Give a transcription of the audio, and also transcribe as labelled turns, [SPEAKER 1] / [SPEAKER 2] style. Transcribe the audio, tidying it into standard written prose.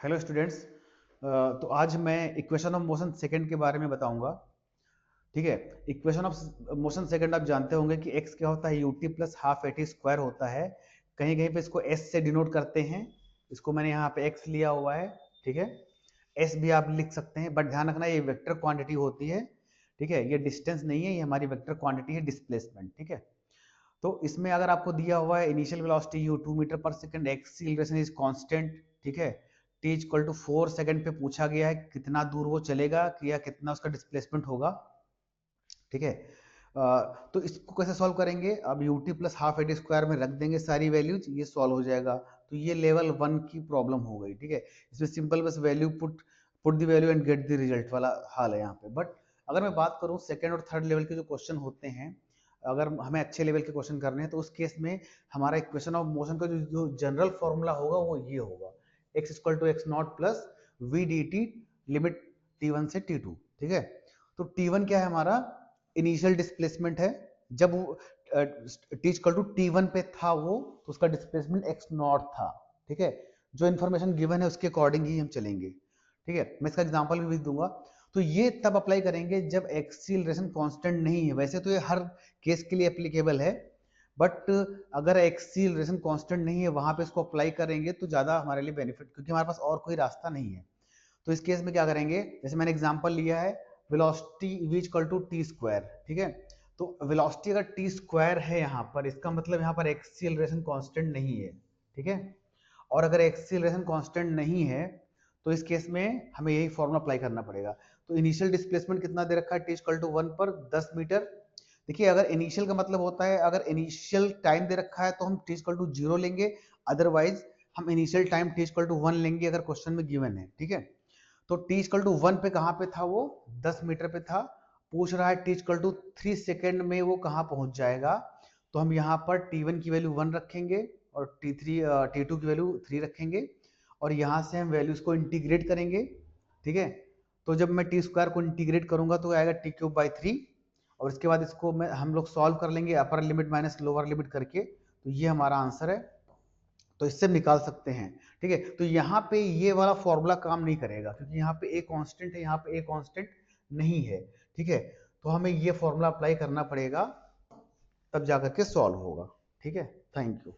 [SPEAKER 1] Hello students. तो आज मैं इक्वेशन ऑफ मोशन सेकंड के बारे में बताऊंगा। ठीक है। इक्वेशन ऑफ मोशन सेकंड आप जानते होंगे कि x क्या होता है, ut plus half eighty square होता है। कहीं कहीं पे इसको s से डिनोट करते हैं। इसको मैंने यहाँ पे x लिया हुआ है। ठीक है। s भी आप लिख सकते हैं, बट ध्यान रखना ये वेक्टर क्वांटिटी होती है। ठीक है, ये डिस्टेंस नहीं है, ये हमारी वेक्टर क्वांटिटी है, डिस्प्लेसमेंट। ठीक है। तो इसमें अगर आपको दिया हुआ है इनिशियल वेलोसिटी u 2 मीटर पर सेकंड, एक्सीलरेशन इज कांस्टेंट। ठीक है। t इक्वल टू 4 सेकंड पे पूछा गया है कितना दूर वो चलेगा या कितना उसका डिस्प्लेसमेंट होगा। ठीक है। तो इसको कैसे सॉल्व करेंगे? अब ut plus half eighty square में रख देंगे सारी वैल्यूज, ये सॉल्व हो जाएगा। तो ये लेवल 1 की प्रॉब्लम हो गई। ठीक है। इसमें सिंपल बस value put put the value and get the result वाला हाल है यहाँ पे। बट अगर मैं बात करूँ सेकेंड और थर्ड लेवल के जो क्वेश्चन होते हैं, अगर हमें अच्छे लेवल के क्वेश्चन करने हैं तो उस केस में हमारा इक्वेशन ऑफ मोशन का जो जनरल फॉर्मूला होगा वो ये होगा, x equal to x naught plus v d t limit t1 से t2। ठीक है। तो t1 क्या है हमारा? इनिशियल डिस्प्लेसमेंट है। जब टी इक्वल टू t1 पे था वो, तो उसका डिस्प्लेसमेंट x नॉट था। ठीक है। जो इन्फॉर्मेशन गिवन है उसके अकॉर्डिंग ही हम चलेंगे। ठीक है। मैं इसका एग्जांपल भी दूंगा। तो ये तब अप्लाई करेंगे जब एक्सीलरेशन कांस्टेंट नहीं है। वैसे तो ये हर केस के लिए एप्लीकेबल है, बट अगर एक्सीलरेशन कांस्टेंट नहीं है वहां पे इसको अप्लाई करेंगे तो ज्यादा हमारे लिए बेनिफिट, क्योंकि हमारे पास और कोई रास्ता नहीं है। तो इस केस में क्या करेंगे, जैसे मैंने एग्जांपल लिया है velocity v equal to t square. ठीक है। तो वेलोसिटी अगर टी स्क्वायर है यहाँ पर, इसका मतलब यहाँ पर एक्सीलरेशन कांस्टेंट नहीं है। ठीक है। और अगर एक्सीलरेशन कांस्टेंट नहीं है तो इस केस में हमें यही फॉर्मूला अप्लाई करना पड़ेगा। तो इनिशियल डिस्प्लेसमेंट कितना दे रखा है टी इक्वल टू 1 पर 10 मीटर। देखिए, अगर इनिशियल का मतलब होता है, अगर इनिशियल टाइम दे रखा है तो हम टी इक्वल टू 0 लेंगे, अदरवाइज हम initial time t equal to 1 लेंगे अगर क्वेश्चन में गिवन है। ठीक है। तो टी इक्वल टू 1 पे कहाँ पे था वो? 10 मीटर पे था। पूछ रहा है टी इक्वल टू 3 सेकेंड में वो कहाँ पहुंच जाएगा। तो हम यहाँ पर t1 की वैल्यू 1 रखेंगे और t2 की वैल्यू 3 रखेंगे, और यहाँ से हम वैल्यूज को इंटीग्रेट करेंगे। ठीक है। तो जब मैं टी स्क्वायर को इंटीग्रेट करूंगा तो आएगा टी क्यूब बाई 3, और इसके बाद इसको हम लोग सॉल्व कर लेंगे upper limit minus lower limit करके। तो ये हमारा आंसर है। तो इससे निकाल सकते हैं। ठीक है। तो यहाँ पे ये वाला फॉर्मूला काम नहीं करेगा, क्योंकि यहाँ पे ए कांस्टेंट है, यहाँ पे ए कांस्टेंट नहीं है। ठीक है। तो हमें ये फॉर्मूला अप्लाई करना पड़ेगा, तब जाकर के सॉल्व होगा। ठीक है। Thank you.